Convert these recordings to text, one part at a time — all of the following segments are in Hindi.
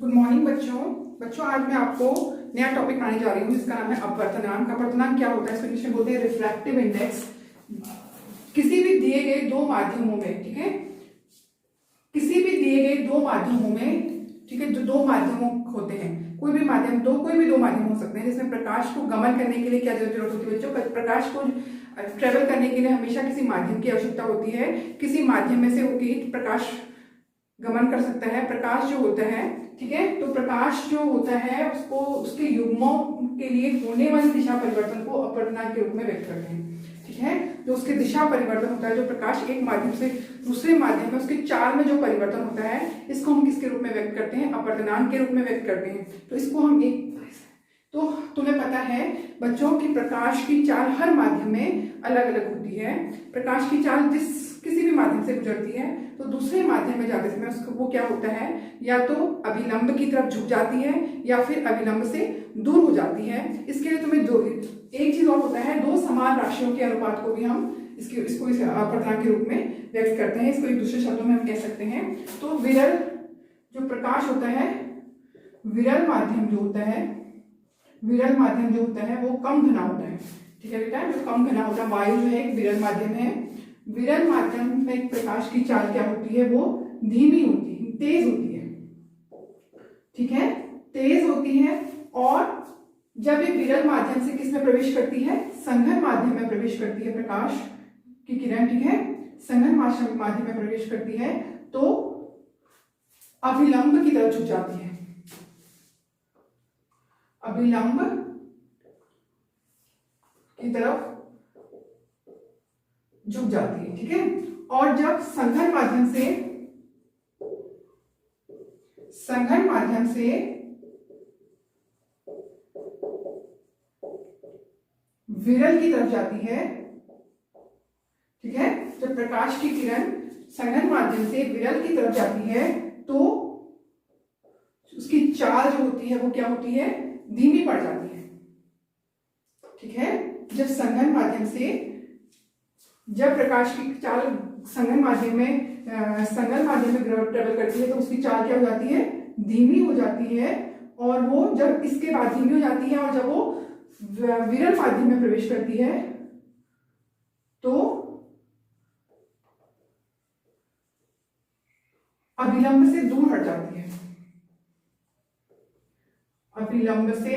गुड मॉर्निंग बच्चों आज मैं आपको नया टॉपिक पढ़ाने जा रही हूँ जिसका नाम है अपवर्तनांक। अपवर्तनांक क्या होता है, इसको इंग्लिश में बोलते हैं रिफ्रैक्टिव इंडेक्स। किसी भी दिए गए दो माध्यमों में, ठीक है, किसी भी दिए गए दो माध्यमों में, ठीक है, जो दो माध्यमों होते हैं, कोई भी दो माध्यम हो सकते हैं जिसमें प्रकाश को गमन करने के लिए क्या जरूरत होती है बच्चों। प्रकाश को ट्रेवल करने के लिए हमेशा किसी माध्यम की आवश्यकता होती है। किसी माध्यम में से होकर ही प्रकाश गमन कर सकता है। प्रकाश जो होता है, ठीक है, तो प्रकाश जो होता है उसको उसके युग्मों के लिए होने वाली दिशा परिवर्तन को अपवर्तनांक के रूप में व्यक्त करते हैं। ठीक है, जो उसके दिशा परिवर्तन होता है, जो प्रकाश एक माध्यम से दूसरे माध्यम में उसके चाल में जो परिवर्तन होता है, इसको हम किसके रूप में व्यक्त करते हैं, अपवर्तनांक के रूप में व्यक्त करते हैं। तो इसको हम तो तुम्हें पता है बच्चों की प्रकाश की चाल हर माध्यम में अलग अलग होती है। प्रकाश की चाल किसी भी माध्यम से गुजरती है तो दूसरे माध्यम में जाते समय उसको वो क्या होता है, या तो अभिलंब की तरफ झुक जाती है या फिर अभिलंब से दूर हो जाती है। इसके लिए तुम्हें एक चीज और होता है, दो समान राशियों के अनुपात को भी हम इसको अपवर्तनांक के रूप में व्यक्त करते हैं। इसको एक दूसरे शब्दों में हम कह सकते हैं। तो विरल जो प्रकाश होता है, विरल माध्यम जो होता है वो कम घना होता है। ठीक है बेटा, जो कम घना होता है, वायु जो है एक विरल माध्यम है। विरल माध्यम में प्रकाश की चाल क्या होती है, वो धीमी होती है, तेज होती है। ठीक है, तेज होती है। और जब ये विरल माध्यम से किस में प्रवेश करती है, संघन माध्यम में प्रवेश करती है प्रकाश की किरण, ठीक है, संघन माध्यम में प्रवेश करती है तो अभिलंब की तरफ झुक जाती है। अभिलंब की तरफ झुक जाती है। ठीक है, और जब संघन माध्यम से विरल की तरफ जाती है, ठीक है, जब प्रकाश की किरण संघन माध्यम से विरल की तरफ जाती है तो उसकी चाल जो होती है वो क्या होती है, धीमी पड़ जाती है। ठीक है, जब प्रकाश की चाल संघन माध्यम में ट्रेवल करती है तो उसकी चाल क्या हो जाती है, धीमी हो जाती है। और वो जब इसके बाद धीमी हो जाती है और जब वो विरल माध्यम में प्रवेश करती है तो अभिलंब से दूर हट जाती है। अभिलंब से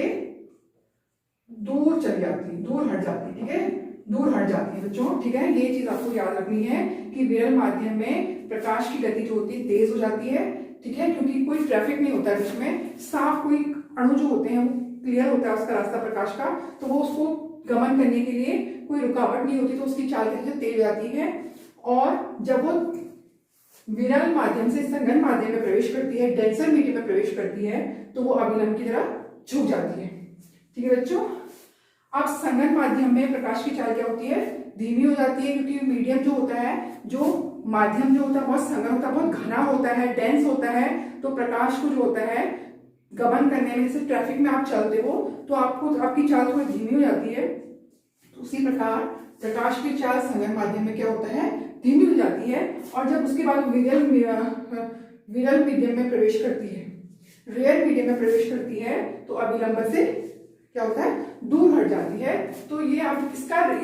दूर चली जाती है, दूर हट जाती है। ठीक है, दूर हट जाती है बच्चों। ठीक है, ये चीज आपको याद रखनी है कि विरल माध्यम में प्रकाश की गति जो होती है तेज हो जाती है। ठीक है, क्योंकि कोई ट्रैफिक नहीं होता है बीच में, साफ कोई अणु जो होते हैं वो क्लियर होता है उसका रास्ता प्रकाश का, तो वो उसको गमन करने के लिए कोई रुकावट नहीं होती, तो उसकी चाल तेज हो जाती है। और जब वो विरल माध्यम से संघन माध्यम में प्रवेश करती है, डेंसर मीडियम में प्रवेश करती है, तो वो अभिलंब की तरफ झुक जाती है। ठीक है बच्चों, अब संघन माध्यम में प्रकाश की चाल क्या होती है, धीमी हो जाती है, क्योंकि मीडियम जो होता है, जो माध्यम जो होता है बहुत संघन होता है, बहुत घना होता है, डेंस होता है। तो प्रकाश को जो होता है गमन करने में, जैसे ट्रैफिक में आप चलते हो तो आपकी चाल थोड़ी धीमी हो जाती है। तो उसी प्रकार प्रकाश की चाल संघन माध्यम में क्या होता है, धीमी हो जाती है। और जब उसके बाद विरल मीडियम में प्रवेश करती है, रेयर मीडियम में प्रवेश करती है तो अभिलंब से क्या होता है, दूर हट जाती है। तो ये अब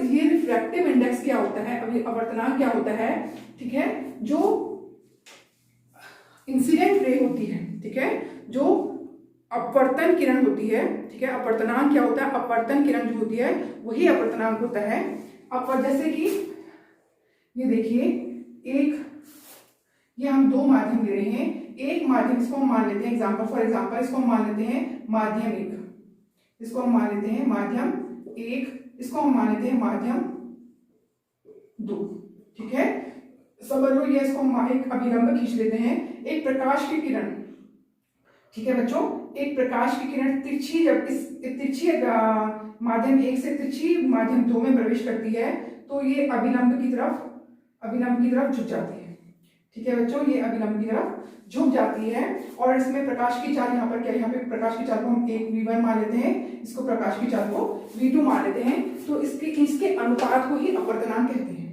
ये रिफ्रैक्टिव इंडेक्स क्या होता है, अपवर्तनांक क्या होता है। ठीक है, जो इंसिडेंट रे होती है, ठीक है, जो अपवर्तन किरण होती है, ठीक है, अपवर्तनांक क्या होता है, अपवर्तन किरण जो होती है वही अपवर्तनांक होता है। अब जैसे कि ये देखिए, ये हम दो माध्यम ले रहे हैं। एक माध्यम, इसको हम मान लेते हैं फॉर एग्जांपल इसको हम मान लेते हैं माध्यम 1, इसको हम मान लेते हैं माध्यम 1, इसको हम मान लेते हैं माध्यम 2। ठीक है, समझ लो, ये इसको हम एक अभिलंब खींच लेते हैं, एक प्रकाश की किरण। ठीक है बच्चों, एक प्रकाश की किरण तिरछी जब तिरछी माध्यम 1 से तिरछी माध्यम 2 में प्रवेश करती है तो ये अभिलंब की तरफ झुक जाती है। ठीक है बच्चों, ये अभिलंब की तरफ झुक जाती है। और इसमें प्रकाश की चाल यहाँ पे प्रकाश की चाल को हम एक v1 मान लेते हैं, इसको प्रकाश की चाल को v2 मान लेते हैं। तो इसके अनुपात को ही अपवर्तनांक कहते हैं।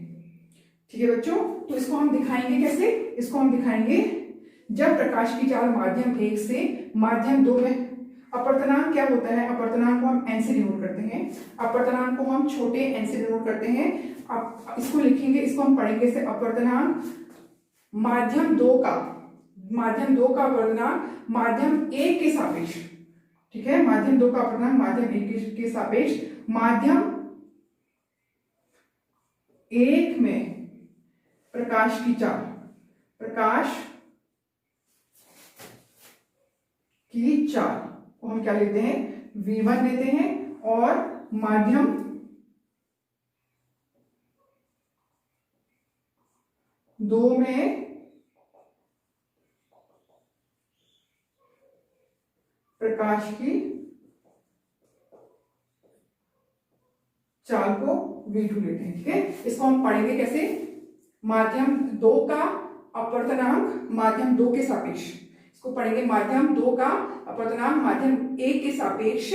ठीक है बच्चों, तो इसको हम दिखाएंगे कैसे, इसको हम दिखाएंगे जब प्रकाश की चाल माध्यम 1 से माध्यम 2 में, अपवर्तनांक क्या होता है, अपवर्तनांक को हम n से डिनोट करते हैं, अपवर्तनांक को हम छोटे n से डिनोट करते हैं। अब इसको लिखेंगे, इसको हम पढ़ेंगे से अपवर्तनांक माध्यम 2 का अपवर्तनांक माध्यम 1 के सापेक्ष, ठीक है, माध्यम 2 का अपवर्तनांक माध्यम 1 के सापेक्ष माध्यम 1 में प्रकाश की चाल को हम क्या लेते हैं, v1 लेते हैं, और माध्यम 2 में प्रकाश की चाल को v2 लेते हैं, ठीक है। इसको हम पढ़ेंगे कैसे, माध्यम 2 का अपवर्तनांक माध्यम 2 के सापेक्ष, इसको पढ़ेंगे माध्यम 2 का अपवर्तनांक माध्यम 1 के सापेक्ष,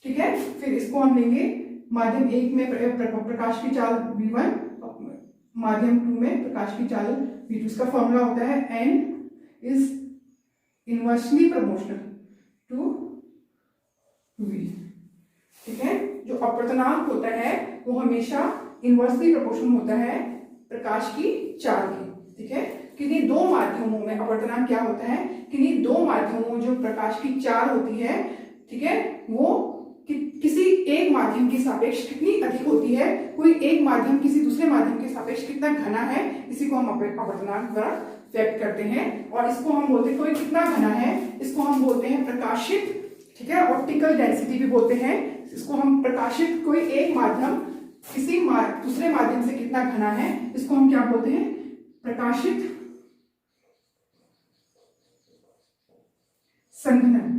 ठीक है। फिर इसको हम लेंगे माध्यम 1 में प्रकाश की चाल v1, माध्यम 2 में प्रकाश की चाल v2। इसका फॉर्मूला होता है n is inversely proportional to v, ठीक है। जो अपवर्तनांक होता है वो हमेशा इनवर्सली प्रोपोर्शनल होता है प्रकाश की चाल की, ठीक है। किन्हीं दो माध्यमों में अपवर्तनांक क्या होता है, किन्हीं दो माध्यमों जो प्रकाश की चाल होती है, ठीक है, वो किसी एक माध्यम की सापेक्ष कितनी अधिक होती है, कोई एक माध्यम किसी दूसरे माध्यम के सापेक्ष कितना घना है, इसी को हम अपवर्तनांक द्वारा व्यक्त करते हैं। और इसको हम बोलते हैं, कोई कितना घना है, इसको हम बोलते हैं प्रकाशित, ठीक है, ऑप्टिकल डेंसिटी भी बोलते हैं इसको हम। प्रकाशित कोई एक माध्यम किसी दूसरे माध्यम से कितना घना है, इसको हम क्या बोलते हैं, प्रकाशित संघनन,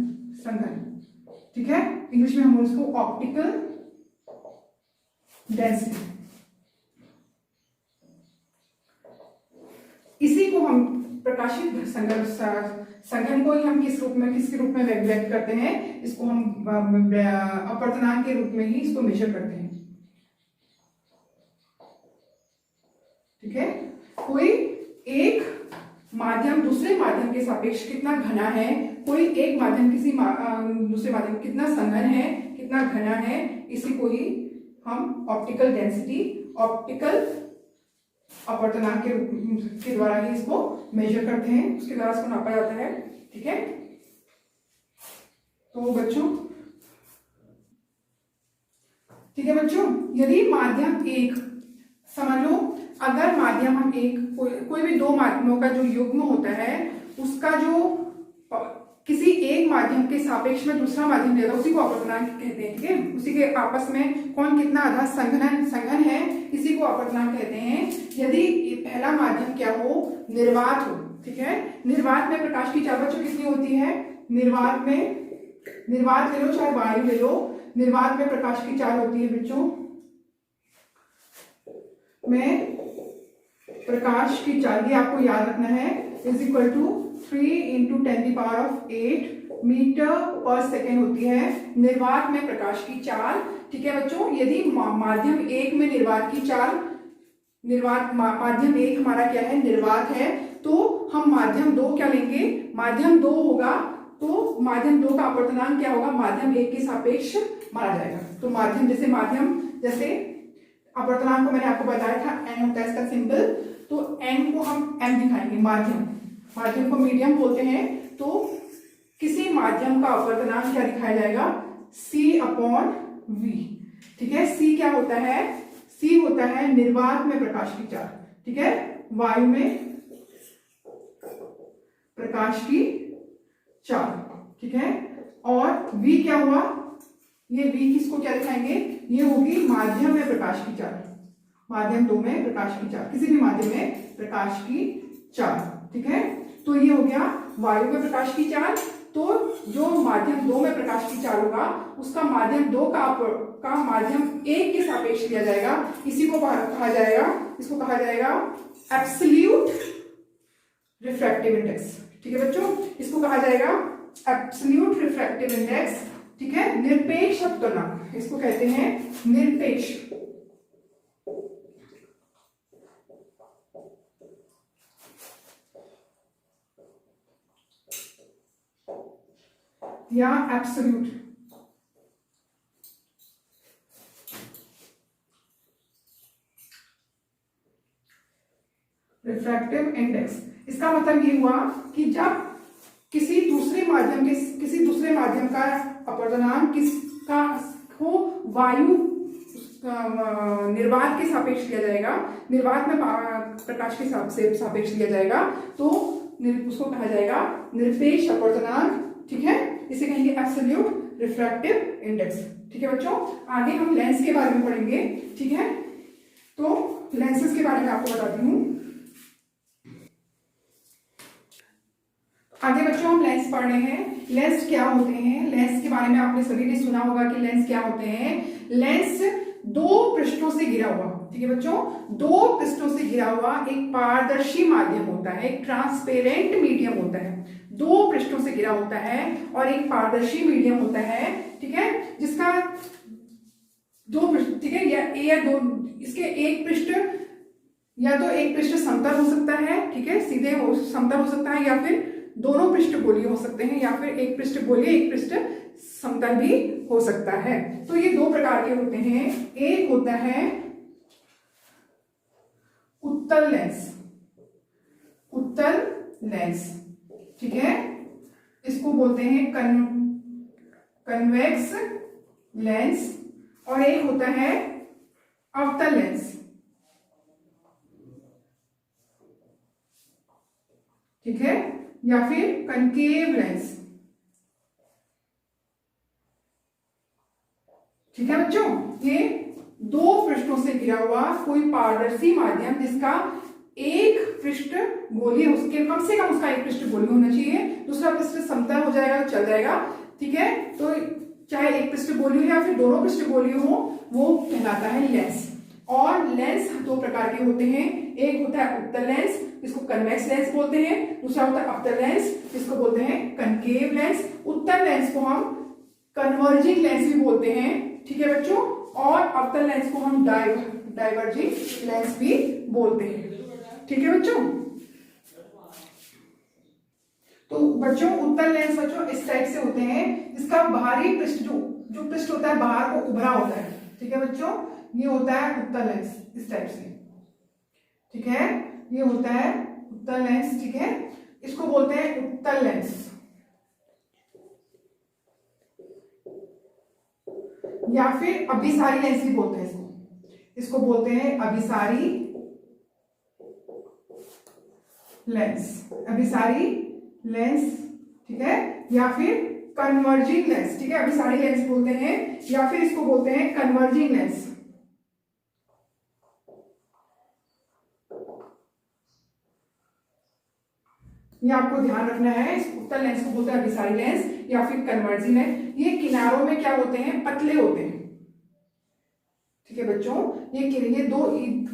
ठीक है। इंग्लिश में हम उसको ऑप्टिकल डेंसिटी, इसी को हम प्रकाशित संघनन को ही हम किसके रूप में व्यक्त करते हैं, इसको हम अपवर्तनांक के रूप में ही इसको मेजर करते हैं, ठीक है। कोई एक माध्यम दूसरे माध्यम के सापेक्ष कितना घना है, कोई एक माध्यम किसी दूसरे माध्यम कितना संघन है, कितना घना है, इसी को ही हम ऑप्टिकल डेंसिटी, ऑप्टिकल अपवर्तनांक के द्वारा ही इसको मेजर करते हैं, उसके द्वारा इसको नापा जाता है, ठीक है। तो बच्चों, ठीक है बच्चों, यदि माध्यम एक, समझ लो अगर माध्यम हम एक कोई भी दो माध्यमों का जो युग्म होता है, उसका जो किसी एक माध्यम के सापेक्ष में दूसरा माध्यम लेता है, उसी को अपवर्तनांक कहते हैं, ठीक है। उसी के आपस में कौन कितना आधा संघन है, इसी को अपवर्तनांक कहते हैं। यदि पहला माध्यम क्या हो, निर्वात हो, ठीक है। निर्वात में प्रकाश की चाल बच्चों कितनी होती है, निर्वात ले लो चाहे वायु ले लो, निर्वात में प्रकाश की चाल होती है बच्चों में प्रकाश की चाल, ये आपको याद रखना है, इज इक्वल टू 3 × 10⁸ मीटर पर सेकेंड होती है निर्वात में प्रकाश की चाल, ठीक है बच्चों। यदि माध्यम एक में निर्वात की चाल, माध्यम एक हमारा क्या है, निर्वात है, तो हम माध्यम दो क्या लेंगे, माध्यम दो होगा तो माध्यम दो का अपवर्तनांक क्या होगा, माध्यम एक के सापेक्ष माना जाएगा। तो माध्यम जैसे अपवर्तनांक को मैंने आपको बताया था n होता है इसका सिंबल, तो n को हम m दिखाएंगे, माध्यम को मीडियम बोलते हैं, तो किसी माध्यम का अपवर्तनांक क्या दिखाया जाएगा, C/v, ठीक है। C क्या होता है, C होता है निर्वात में प्रकाश की चाल, ठीक है, वायु में प्रकाश की चाल, ठीक है। और v क्या हुआ, ये v किसको क्या दिखाएंगे, ये होगी माध्यम में प्रकाश की चाल, माध्यम दो में प्रकाश की चाल, किसी भी माध्यम में प्रकाश की चाल, ठीक है। तो ये हो गया वायु में प्रकाश की चाल, तो जो माध्यम दो में प्रकाश की चाल होगा उसका माध्यम दो का माध्यम एक के सापेक्ष लिया जाएगा, इसी को कहा जाएगा, इसको कहा जाएगा एब्सोल्यूट रिफ्रैक्टिव इंडेक्स, ठीक है बच्चों, इसको कहा जाएगा एब्सोल्यूट रिफ्रैक्टिव इंडेक्स, ठीक है। निरपेक्ष अपवर्तनांक इसको कहते हैं, निरपेक्ष, या एब्सोल्यूट। रिफ्रैक्टिव इंडेक्स, इसका मतलब ये हुआ कि जब किसी दूसरे माध्यम का अपवर्तनांक किसका हो वायु निर्वात के सापेक्ष लिया जाएगा, निर्वात में प्रकाश के सापेक्ष लिया जाएगा, तो उसको कहा जाएगा निरपेक्ष अपवर्तनांक। ठीक है, इसे कहेंगे एब्सोल्यूट रिफ्रैक्टिव इंडेक्स। ठीक है बच्चों, आगे हम लेंस के बारे में पढ़ेंगे। ठीक है, तो लेंसेज के बारे में आपको बताती हूँ। आगे बच्चों हम लेंस पढ़ रहे हैं। लेंस क्या होते हैं? लेंस के बारे में आपने सभी ने सुना होगा कि लेंस क्या होते हैं। लेंस दो पृष्ठों से घिरा हुआ, ठीक है बच्चों, दो पृष्ठों से घिरा हुआ एक पारदर्शी माध्यम होता है, एक ट्रांसपेरेंट मीडियम होता है। दो पृष्ठों से घिरा होता है और एक पारदर्शी मीडियम होता है। ठीक है, जिसका दो पृष्ठ, ठीक है, या दो, इसके एक पृष्ठ, या तो एक पृष्ठ समतल हो सकता है, ठीक है, सीधे समतल हो सकता है, या फिर दोनों पृष्ठ गोलीय हो सकते हैं, या फिर एक पृष्ठ गोलीय एक पृष्ठ समतल भी हो सकता है। तो ये दो प्रकार के होते हैं। एक होता है उत्तल लेंस, उत्तल लेंस, ठीक है, इसको बोलते हैं कन्वेक्स लेंस। और एक होता है अवतल लेंस, ठीक है, या फिर कनकेव लेंस। ठीक है बच्चों, ये दो पृष्ठों से घिरा हुआ कोई पारदर्शी माध्यम जिसका एक पृष्ठ गोलीय हो सके, कम से कम उसका एक पृष्ठ गोलीय होना चाहिए, दूसरा पृष्ठ समतल हो जाएगा तो चल जाएगा। ठीक है, तो चाहे एक पृष्ठ गोलीय हो या फिर दोनों पृष्ठ गोलीय हो, वो कहलाता है लेंस। और लेंस दो प्रकार के होते हैं। एक होता है उत्तल लेंस, इसको कन्वेक्स लेंस बोलते हैं। दूसरा होता है अवतल लेंस, इसको बोलते हैं कनकेव लेंस। उत्तल लेंस को हम कन्वर्जिंग लेंस भी बोलते हैं, ठीक है बच्चों, और अवतल लेंस को हम डाइवर्जिंग लेंस भी बोलते हैं। ठीक है बच्चों, तो बच्चों उत्तल लेंस बच्चों इस टाइप से होते हैं, इसका बाहरी पृष्ठ जो पृष्ठ होता है बाहर को उभरा होता है। ठीक है बच्चों, ये होता है उत्तल लेंस इस टाइप से। ठीक है, ये होता है उत्तल लेंस। ठीक है, इसको बोलते हैं उत्तल लेंस, या फिर अभिसारी लेंस भी बोलते हैं इसको बोलते हैं अभिसारी लेंस, अभिसारी लेंस। ठीक है, या फिर कन्वर्जिंग लेंस। ठीक है, अभिसारी लेंस बोलते हैं, या फिर इसको बोलते हैं कन्वर्जिंग लेंस। ये आपको ध्यान रखना है, इस उत्तल लेंस को बोलते हैं अभिसारी लेंस या फिर कन्वर्जिंग लेंस। ये किनारों में क्या होते हैं? पतले होते हैं। ठीक है बच्चों, ये दो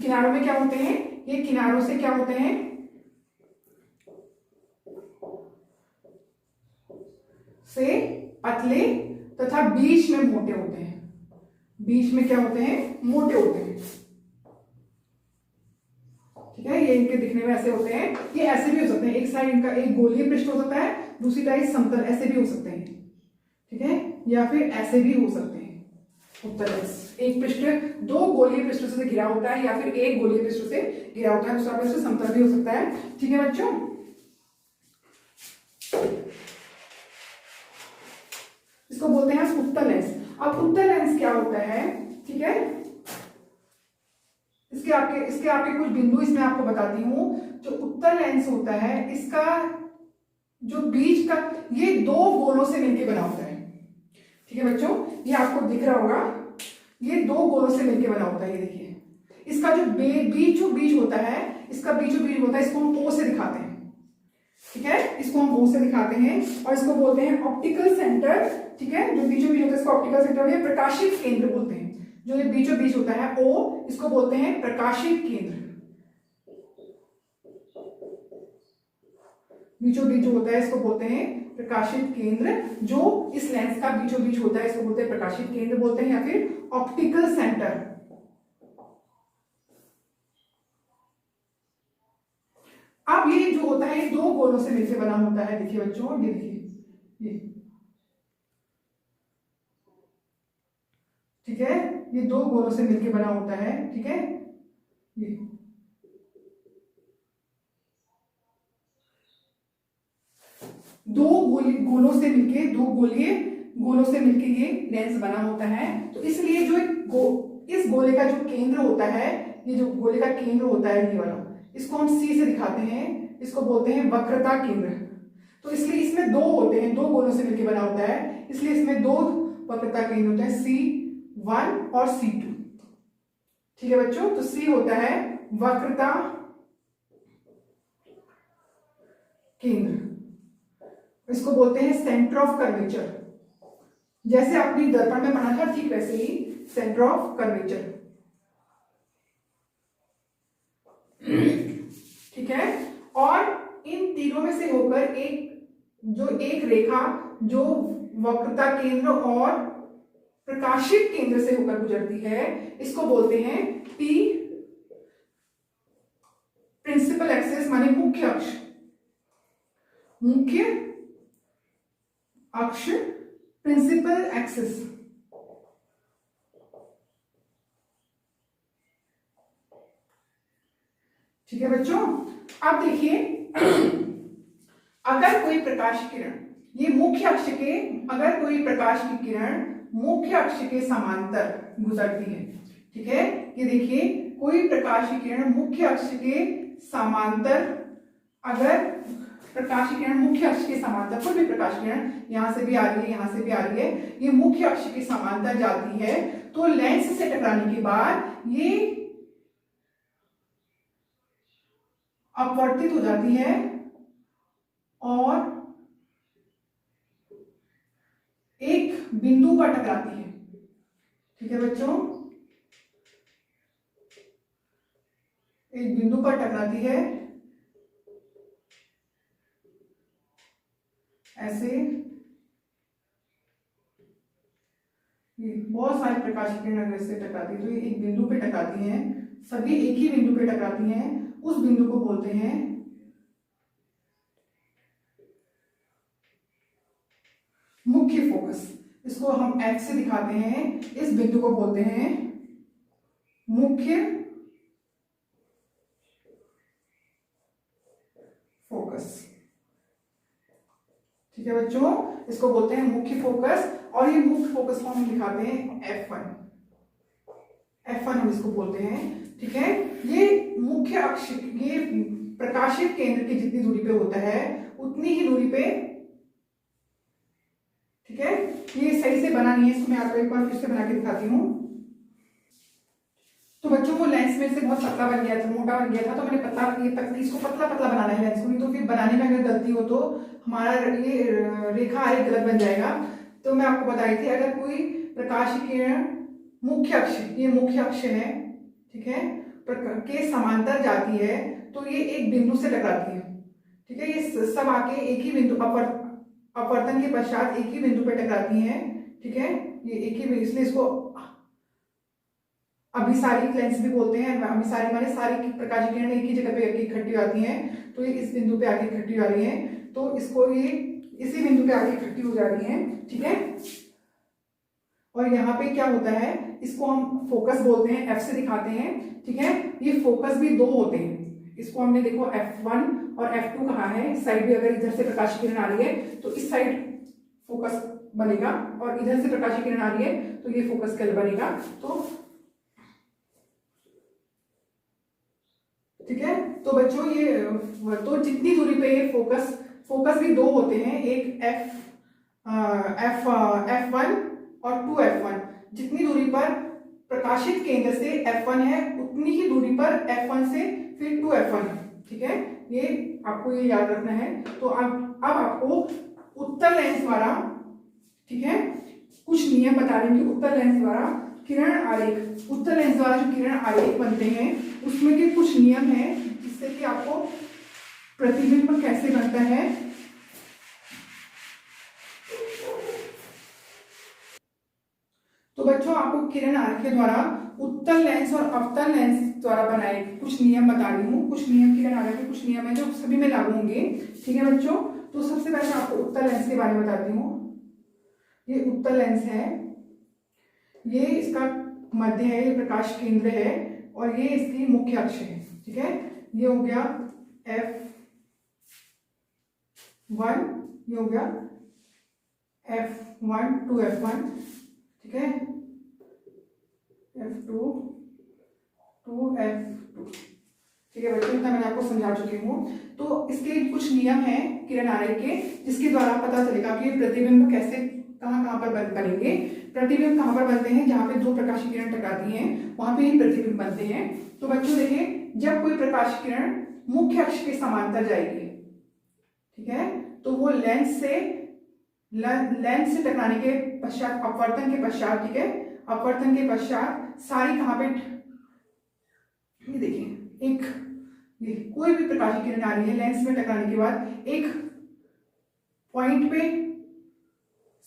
किनारों में क्या होते हैं? ये किनारों से क्या होते हैं? से पतले तथा बीच में मोटे होते हैं। बीच में क्या होते हैं? मोटे होते हैं। ठीक है, ये इनके दिखने में ऐसे होते हैं। ये ऐसे भी हो सकते हैं, एक साइड इनका एक गोलीय पृष्ठ हो सकता है, दूसरी साइड समतल, ऐसे भी हो सकते हैं। ठीक है, या फिर ऐसे भी हो सकते हैं। उत्तल लेंस एक पृष्ठ दो गोलीय पृष्ठों से घिरा होता है, या फिर एक गोलीय पृष्ठ से घिरा होता है, दूसरा पृष्ठ समतल भी हो सकता है। ठीक है बच्चों, इसको बोलते हैं उत्तल लेंस। अब उत्तल लेंस क्या होता है? ठीक है, इसके आपके कुछ बिंदु इसमें आपको बताती हूं। जो उत्तल लेंस होता है, इसका जो बीच का, ये दो गोलों से मिलकर बना होता है। ठीक है बच्चों, ये आपको दिख रहा होगा, ये दो गोलों से मिलकर बना होता है। ये देखिए, इसका जो बीच होता है, इसका बीचों बीच होता है, इसको हम ओ से दिखाते हैं। ठीक है, इसको हम ओ से दिखाते हैं और इसको बोलते हैं ऑप्टिकल सेंटर। ठीक है, जो बीचों बीच होता है इसको ऑप्टिकल सेंटर या प्रकाशित केंद्र बोलते हैं। जो ये बीचों बीच होता है ओ, इसको बोलते हैं प्रकाशित केंद्र। बीचों बीच जो होता है इसको बोलते हैं प्रकाशित केंद्र। जो इस लेंस का बीचों बीच होता है इसको बोलते हैं प्रकाशित केंद्र बोलते हैं, या फिर ऑप्टिकल सेंटर। अब ये जो होता है दो गोलों से मिलकर बना होता है। देखिए बच्चों, ये देखिए, ठीक है, ये दो गोलों से मिलकर बना होता है। ठीक है, ये दो गोलों से मिलके, दो गोलीय गोलों से मिलके ये लेंस बना होता है। तो इसलिए जो इस गोले का जो केंद्र होता है, ये जो गोले का केंद्र होता है ये वाला, इसको हम सी से दिखाते हैं, इसको बोलते हैं वक्रता केंद्र। तो इसलिए इसमें दो होते हैं, दो गोलों से मिलकर बना होता है, इसलिए इसमें दो वक्रता केंद्र होते हैं, C1 और C2। ठीक है बच्चों, तो C होता है वक्रता केंद्र, इसको बोलते हैं सेंटर ऑफ कर्वेचर। जैसे आपने दर्पण में पढ़ा था ठीक वैसे ही सेंटर ऑफ कर्वेचर। ठीक है, और इन तीनों में से होकर एक रेखा जो वक्रता केंद्र और प्रकाशित केंद्र से होकर गुजरती है, इसको बोलते हैं P प्रिंसिपल एक्सिस, माने मुख्य अक्ष। मुख्य अक्ष प्रिंसिपल एक्सिस। ठीक है बच्चों, अब देखिए अगर कोई प्रकाश किरण, ये मुख्य अक्ष के, अगर कोई प्रकाश की किरण मुख्य अक्ष के समांतर गुजरती है, ठीक है, ये देखिए कोई प्रकाश की किरण मुख्य अक्ष के समांतर, अगर प्रकाश की किरण मुख्य अक्ष के समांतर, कोई भी प्रकाश किरण यहां से भी आ रही है, यहां से भी आ रही है, ये मुख्य अक्ष के समांतर जाती है, तो लेंस से टकराने के बाद ये अपवर्तित हो जाती है और एक बिंदु पर टकराती है। ठीक है बच्चों, एक बिंदु पर टकराती है, ऐसे बहुत सारे प्रकाश की किरण अगर इससे टकराती है तो ये एक बिंदु पे टकराती हैं, सभी एक ही बिंदु पे टकराती हैं, उस बिंदु को बोलते हैं मुख्य फोकस। इसको हम X से दिखाते हैं, इस बिंदु को बोलते हैं मुख्य फोकस। ठीक है बच्चों, इसको बोलते हैं मुख्य फोकस, और ये मुख्य फोकस को हम दिखाते हैं F1। F1 हम इसको बोलते हैं। ठीक है, ये मुख्य अक्ष, ये प्रकाशित केंद्र की जितनी दूरी पे होता है उतनी ही दूरी पे, ठीक है, ये सही से बना नहीं है, इसको मैं आपको एक बार फिर से बना के दिखाती हूँ। तो बच्चों वो लेंस में से बहुत पतला बन गया था, मोटा बन गया था, तो मैंने पतला, ये तक इसको पतला पतला बनाना है लेंस को, नहीं तो फिर बनाने में अगर गलती हो तो हमारा ये रेखा आरेख गलत बन जाएगा। तो मैं आपको बताई थी, अगर कोई प्रकाश की किरण मुख्य अक्ष, ये मुख्य अक्ष है, ठीक है, के समांतर जाती है तो ये एक बिंदु से टकराती है। ठीक है, ये सब आके एक ही बिंदु, अपवर्तन के पश्चात एक ही बिंदु पर टकराती हैं। ठीक है, ये एक ही, इसलिए इसको अभिसारी लेंस भी बोलते हैं। अभिसारी माने सारी प्रकाश की किरण एक ही जगह पे इकट्ठी आती हैं, तो ये इस बिंदु पे आके इकट्ठी हो रही हैं, तो इसको ये इसी बिंदु पे आके इकट्ठी हो जा रही हैं। ठीक है, और यहाँ पे क्या होता है, इसको हम फोकस बोलते हैं, F से दिखाते हैं। ठीक है, ये फोकस भी दो होते हैं, इसको हमने देखो F1 और F2 कहा है। साइड भी अगर इधर से प्रकाश की किरण आ रही है तो इस साइड फोकस बनेगा, और इधर से प्रकाश की किरण आ रही है तो ये फोकस कल बनेगा। तो ठीक है, तो बच्चों ये तो जितनी दूरी पे ये फोकस भी दो होते हैं, एक F1 और 2F1। जितनी दूरी पर प्रकाशित केंद्र से F1 है उतनी ही दूरी पर F1 से फिर 2F1 है। ठीक है, ये आपको ये याद रखना है। तो अब आपको उत्तल लेंस द्वारा, ठीक है, कुछ नियम बता देंगे। उत्तल लेंस द्वारा किरण आरेख, उत्तल लेंस द्वारा जो किरण आरेख बनते हैं उसमें के कुछ नियम हैं जिससे कि आपको प्रतिबिंब कैसे बनता है। तो बच्चों आपको किरण आरेख के द्वारा उत्तल लेंस और अवतल लेंस द्वारा बनाए कुछ नियम बता रही हूँ। कुछ नियम किरण आरेख के कुछ नियम है जो सभी में लागू होंगे। ठीक है बच्चों, तो सबसे पहले मैं आपको उत्तल लेंस के बारे में बताती हूँ। ये उत्तल लेंस है, ये इसका मध्य है, ये प्रकाश केंद्र है और ये इसकी मुख्य अक्ष है। ठीक है, ये हो गया F1, ये हो गया F1 to F1, ठीक है, F2 to F2। ठीक है बच्चों, इतना मैंने आपको समझा चुकी हूँ। तो इसके कुछ नियम हैं किरण आरेख के, जिसके द्वारा पता चलेगा कि प्रतिबिंब कैसे कहाँ कहाँ पर बनेंगे। प्रतिबिंब कहाँ पर बनते हैं, जहाँ पे दो प्रकाशीय किरण टकराती हैं वहां पे ही प्रतिबिंब बनते हैं। तो बच्चों देखिए, जब कोई प्रकाश किरण मुख्य अक्ष के समांतर जाएगी, ठीक है, तो वो लेंस से टकराने के पश्चात, अपवर्तन के पश्चात, ठीक है, अपवर्तन के पश्चात सारी कहाँ पे, ये देखिए एक, ये कोई भी प्रकाशीय किरण आ रही है, लेंस में टकराने के बाद एक पॉइंट पे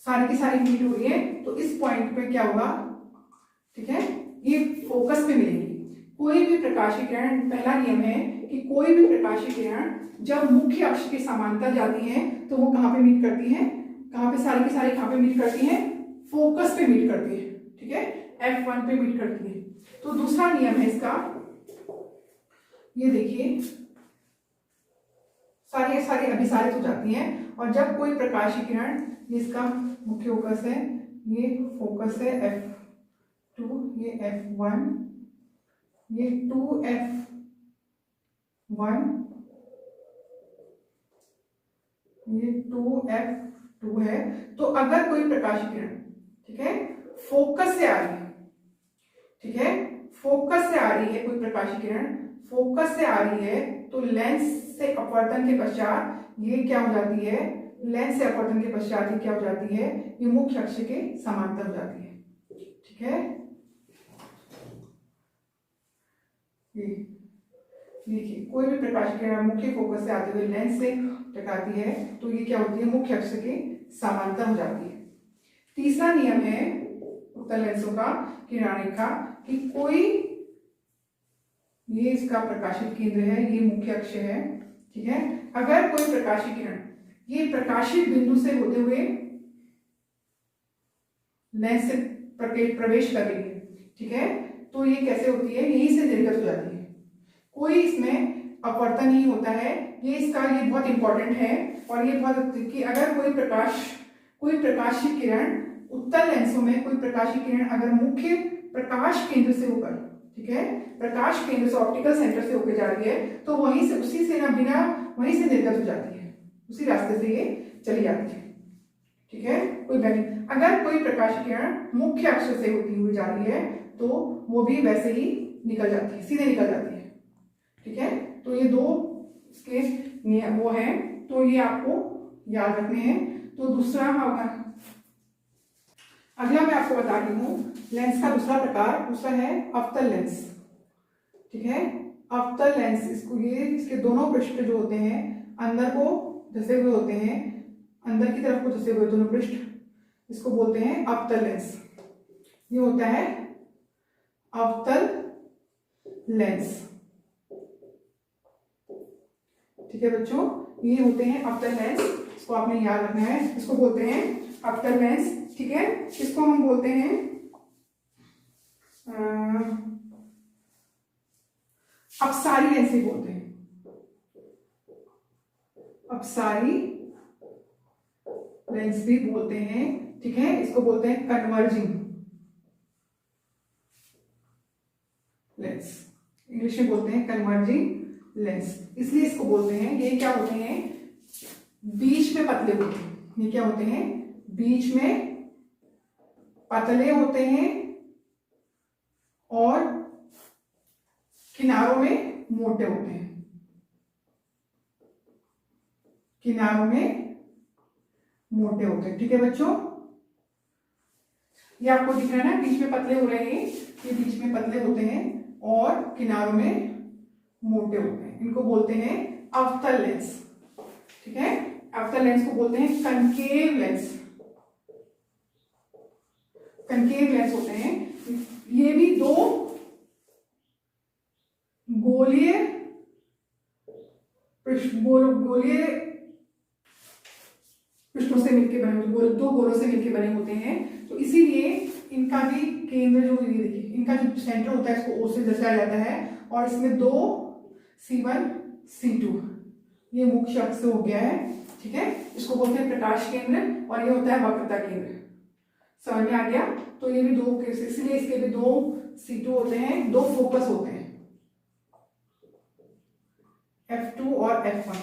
सारी की सारी मीट हो रही है, तो इस पॉइंट पे क्या होगा, ठीक है, ये फोकस पे मिलेगी। कोई भी प्रकाशीय किरण, पहला नियम है कि कोई भी प्रकाशीय किरण जब मुख्य अक्ष के समांतर जाती है तो वो कहाँ पे मीट करती है, कहाँ पे, सारी की सारी कहाँ पे मीट करती है, फोकस पे मीट करती है। ठीक है, F1 पे मीट करती है। तो दूसरा नियम है इसका, ये देखिए, सारी अभिसारित हो जाती हैं और जब कोई प्रकाशीय किरण, इसका मुख्य फोकस है, ये फोकस है F2, ये F1, ये 2F1, ये 2F2 है। तो अगर कोई प्रकाशीय किरण, ठीक है, फोकस से आ रही है, ठीक है, फोकस से आ रही है, कोई प्रकाशीय किरण फोकस से आ रही है, तो लेंस से अपवर्तन के पश्चात ये क्या हो जाती है, लेंस से अपवर्तन के पश्चात ये क्या हो जाती है, ये मुख्य अक्ष के समांतर हो जाती है। ठीक है, ये देखिए, कोई भी प्रकाश किरण मुख्य फोकस से आते हुए लेंस से टकराती है तो ये क्या होती है, मुख्य अक्ष के समांतर हो जाती है। तीसरा नियम है उत्तल लेंसों का किरण रेखा कि कोई, ये इसका प्रकाशित केंद्र है, ये मुख्य अक्ष है। ठीक है, अगर कोई प्रकाशीय किरण ये प्रकाशित बिंदु से होते हुए लेंस से प्रवेश कर रही है, ठीक है, तो ये कैसे होती है, यहीं से निर्गत हो जाती है, कोई इसमें अपवर्तन नहीं होता है। ये बहुत इंपॉर्टेंट है और ये बहुत, कि अगर कोई प्रकाशीय किरण उत्तल लेंसों में, कोई प्रकाशीय किरण अगर मुख्य प्रकाश केंद्र से होकर, ठीक है, प्रकाश केंद्र से, ऑप्टिकल सेंटर से होकर जा रही है, तो वहीं से, उसी से ना बिना, वहीं से निर्गत हो जाती है, उसी रास्ते से ये चली जाती है। ठीक है, अगर कोई प्रकाश किरण मुख्य अक्ष से होती हुई जा रही है तो वो भी वैसे ही निकल जाती है, सीधे निकल जाती है। ठीक है, तो ये दो इसके नियम वो हैं, तो ये आपको याद रखने हैं। तो दूसरा अगला मैं आपको बता रही हूँ लेंस का दूसरा प्रकार, दूसरा है अवतल लेंस। ठीक है, अवतल लेंस, इसको ये इसके दोनों पृष्ठ जो होते हैं अंदर को धसे हुए होते हैं, अंदर की तरफ को धसे हुए दोनों पृष्ठ, इसको बोलते हैं अवतल लेंस। ये होता है अवतल लेंस। ठीक है बच्चों, ये होते हैं अवतल लेंस, इसको आपने याद रखना है, इसको बोलते हैं अवतल लेंस। ठीक है, इसको हम बोलते हैं अपसारी लेंस भी बोलते हैं, अपसारी लेंस भी बोलते हैं। ठीक है, इसको बोलते हैं कन्वर्जिंग लेंस, इंग्लिश में बोलते हैं कन्वर्जिंग लेंस। इसलिए इसको बोलते हैं, ये क्या होते हैं, बीच में पतले होते हैं, ये क्या होते हैं, बीच में पतले होते हैं और किनारों में मोटे होते हैं, किनारों में मोटे होते हैं। ठीक है बच्चों, ये आपको दिख रहा है ना, बीच में पतले हो रहे हैं, ये बीच में पतले होते हैं और किनारों में मोटे होते हैं, इनको बोलते हैं अवतल लेंस। ठीक है, अवतल लेंस को बोलते हैं कनकेव लेंस, कनकेव लेंस होते हैं। ये भी दो गोलीय पृष्ठों से मिलकर बने होते, दो गोलों से मिलकर बने होते हैं, तो इसीलिए इनका भी केंद्र जो ये देखिए, इनका जो सेंटर होता है इसको ओ से दर्शाया जाता है, और इसमें दो C1 C2 ये मुख्य अक्ष हो गया है, ठीक है। इसको बोलते हैं प्रकाश केंद्र, और ये होता है वक्रता केंद्र। समझ में आ गया? तो ये भी दो केस, इसलिए इसके भी दो C2 होते हैं, दो फोकस होते हैं, F2 और F1।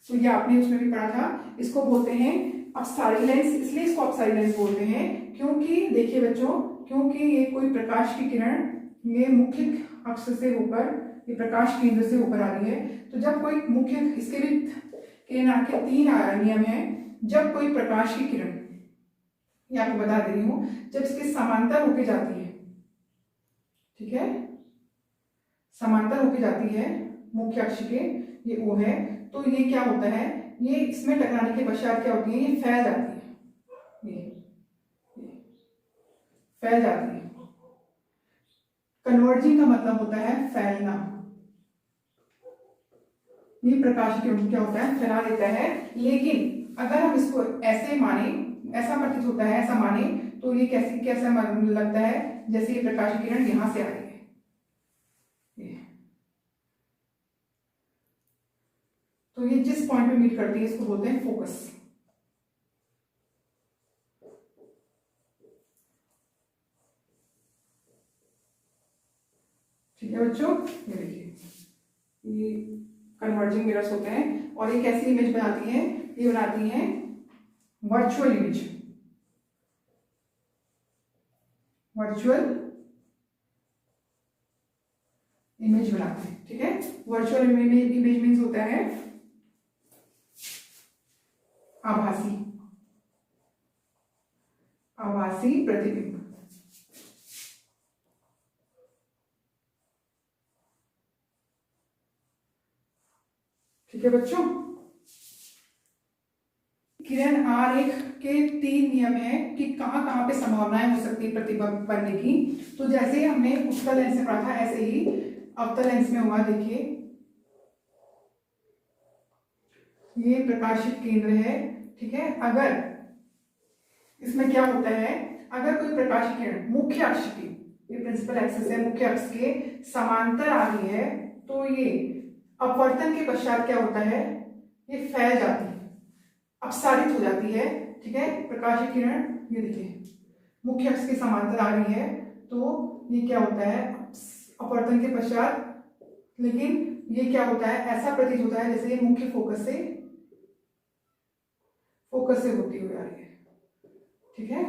तो ये आपने उसमें भी पढ़ा था। इसको बोलते हैं अपसारी लेंस, इसलिए इसको अपसारी लेंस बोलते हैं क्योंकि देखिए बच्चों, क्योंकि ये कोई प्रकाश की किरण ये मुख्य अक्ष से होकर, ये प्रकाश केंद्र से होकर आ रही है। तो जब कोई मुख्य, इसके भी केंद्र के 3 नियम है। जब कोई प्रकाश की किरण, ये आपको बता दे रही हूं, जब इसके समांतर होके जाती है, ठीक है, समांतर होके जाती है मुख्य अक्ष के, ये O है, तो ये क्या होता है, ये इसमें टकराने के पश्चात क्या होती है, ये फैल जाती है, ये फैल जाती है। कन्वर्जिंग का मतलब होता है फैलना। ये प्रकाश की किरण क्या होता है, फैला देता है। लेकिन अगर हम इसको ऐसे माने, ऐसा प्रतीत होता है, ऐसा माने, तो ये कैसा लगता है, जैसे ये प्रकाश की किरण यहां से आ रही है। तो ये जिस पॉइंट पे मीट करती है इसको बोलते हैं फोकस। ठीक है बच्चों, ये देखिए, ये कन्वर्जिंग मिरर्स होते हैं, और ये कैसी इमेज बनाती है, ये बनाती है वर्चुअल इमेज, वर्चुअल इमेज बनाते हैं, ठीक है। वर्चुअल इमेज मीन्स होता है आभासी, आभासी प्रतिबिंब। ठीक है बच्चों, किरण आरेख के 3 नियम है कि कहां कहां पे संभावनाएं हो सकती है प्रतिबिंब बनने की। तो जैसे हमने उत्तल लेंस में पढ़ा था, ऐसे ही अवतल लेंस में हुआ। देखिए ये प्रकाशित केंद्र है, ठीक है। अगर इसमें क्या होता है, अगर कोई प्रकाश किरण मुख्य अक्ष की, ये प्रिंसिपल एक्सिस है, मुख्य अक्ष के समांतर आ रही है, तो ये अपवर्तन के पश्चात क्या होता है, ये फैल जाती है, अपसारित हो जाती है, ठीक है। प्रकाश किरण ये देखिए मुख्य अक्ष के समांतर आ रही है, तो ये क्या होता है, अपवर्तन के पश्चात, लेकिन ये क्या होता है, ऐसा प्रतीत होता है जैसे ये मुख्य फोकस से होती हुई आ रही है, ठीक है,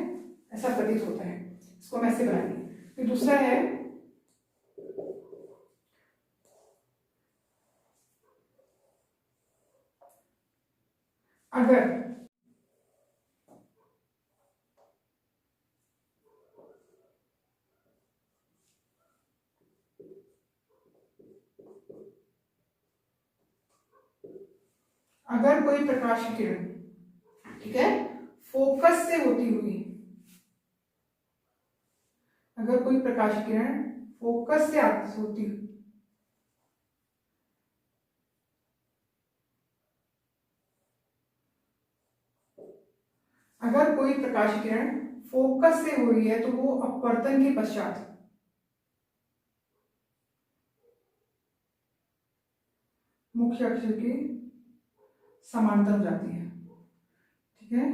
ऐसा प्रतीत होता है। इसको हम ऐसे बनाएंगे। फिर दूसरा है, अगर अगर कोई प्रकाश की किरण, ठीक है, फोकस से होती हुई, अगर कोई प्रकाश किरण फोकस से होती हुई, अगर कोई प्रकाश किरण फोकस से हो रही है, तो वो अपवर्तन के पश्चात मुख्य अक्ष के समांतर हो जाती है, ठीक है,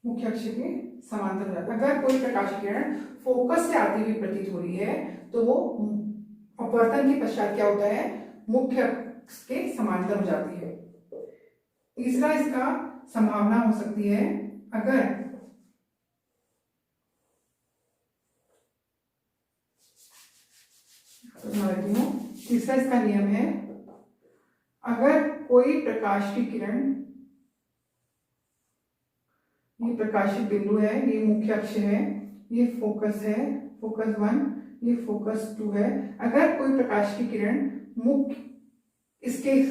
मुख्य अक्ष के समांतर हो जाती है। अगर कोई प्रकाश किरण फोकस से आती हुई प्रतीत हो रही है, तो वो अपवर्तन के पश्चात क्या होता है, मुख्य अक्ष के समांतर हो जाती है। तीसरा इसका संभावना हो सकती है, अगर तीसरा इसका नियम है, अगर कोई प्रकाश की किरण, ये प्रकाशित बिंदु है, ये मुख्य अक्ष है, ये फोकस है, फोकस 1, ये फोकस 2 है। अगर कोई प्रकाश की किरण मुख्य इसके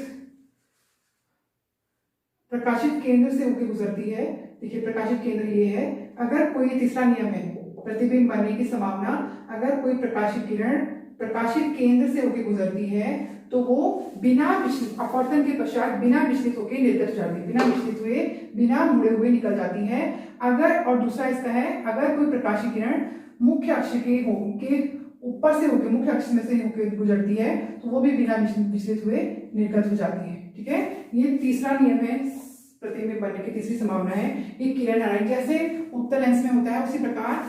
प्रकाशित केंद्र से होकर गुजरती है, देखिए प्रकाशित केंद्र ये है, अगर कोई, तीसरा नियम है प्रतिबिंब बनने की संभावना, अगर कोई प्रकाशित किरण प्रकाशित केंद्र से होकर गुजरती है, तो वो बिना विचलित, अपवर्तन के पश्चात बिना विचलित होकर निर्गत हो जाती है, बिना विचलित हुए बिना मुड़े हुए निकल जाती है। अगर, और दूसरा इसका है, अगर कोई प्रकाशीय किरण मुख्य अक्ष के ऊपर से होकर, मुख्य अक्ष में से होकर गुजरती है तो वो भी बिना विचलित हुए निर्गत हो जाती है। ठीक है, ये तीसरा नियम है प्रतिबिंब बनने की तीसरी संभावना है। ये किरण आना जैसे उत्तल लेंस में होता है उसी प्रकार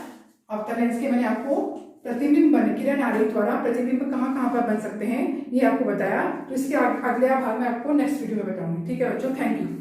अवतल लेंस के मैंने आपको प्रतिबिंब बन, किरण आरेख द्वारा प्रतिबिंब कहाँ कहाँ पर बन सकते हैं ये आपको बताया। तो इसके अगले भाग में आपको नेक्स्ट वीडियो में बताऊंगी। ठीक है बच्चों, थैंक यू।